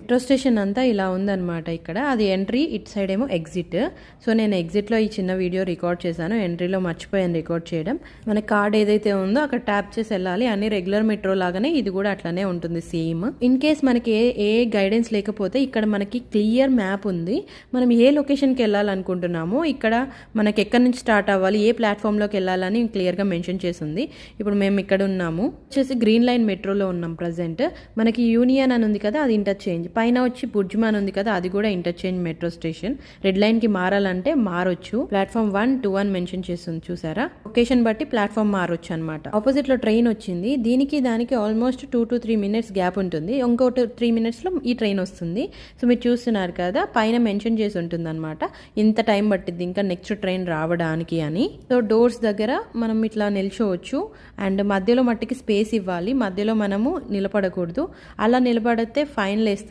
Metro station అంతా ఇలా ఉందన్నమాట. ఇక్కడ అది ఎంట్రీ, ఇటు సైడ్ ఏమో ఎగ్జిట్. సో నేను ఎగ్జిట్లో ఈ చిన్న వీడియో రికార్డ్ చేశాను, ఎంట్రీలో మర్చిపోయాను రికార్డ్ చేయడం. మన కార్డ్ ఏదైతే ఉందో అక్కడ ట్యాప్ చేసి వెళ్ళాలి. అన్ని రెగ్యులర్ మెట్రో లాగానే ఇది కూడా అట్లానే ఉంటుంది సేమ్. ఇన్ కేస్ మనకి ఏ గైడెన్స్ లేకపోతే ఇక్కడ మనకి క్లియర్ మ్యాప్ ఉంది. మనం ఏ లొకేషన్కి వెళ్ళాలనుకుంటున్నామో ఇక్కడ మనకి ఎక్కడి నుంచి స్టార్ట్ అవ్వాలి, ఏ ప్లాట్ఫామ్లోకి వెళ్ళాలని క్లియర్గా మెన్షన్ చేసింది. ఇప్పుడు మేము ఇక్కడ ఉన్నాము వచ్చేసి గ్రీన్ లైన్ మెట్రోలో ఉన్నాం ప్రజెంట్. మనకి యూనియన్ అని ఉంది కదా, అది ఇంటర్చేంజ్. పైన వచ్చి బుర్జ్మాన్ ఉంది కదా, అది కూడా interchange metro station. Red line కి మారాలంటే మారొచ్చు. ప్లాట్ఫామ్ 1, 2 అని మెన్షన్ చేస్తుంది చూసారా. లొకేషన్ బట్టి ప్లాట్ఫామ్ మారొచ్చు అనమాట. ఆపోజిట్ లో ట్రైన్ వచ్చింది. దానికి ఆల్మోస్ట్ 2 to 3 minutes గ్యాప్ ఉంటుంది. ఇంకో 3 minutes లో ఈ ట్రైన్ వస్తుంది. సో మీరు చూస్తున్నారు కదా, పైన మెన్షన్ చేసి ఉంటుంది అనమాట ఇంత టైం పట్టింది ఇంకా నెక్స్ట్ ట్రైన్ రావడానికి అని. సో డోర్స్ దగ్గర మనం ఇట్లా నిల్చోవచ్చు. అండ్ మధ్యలో మట్టికి స్పేస్ ఇవ్వాలి, మధ్యలో మనము నిలబడకూడదు. అలా నిలబడితే ఫైన్ వేస్తారు.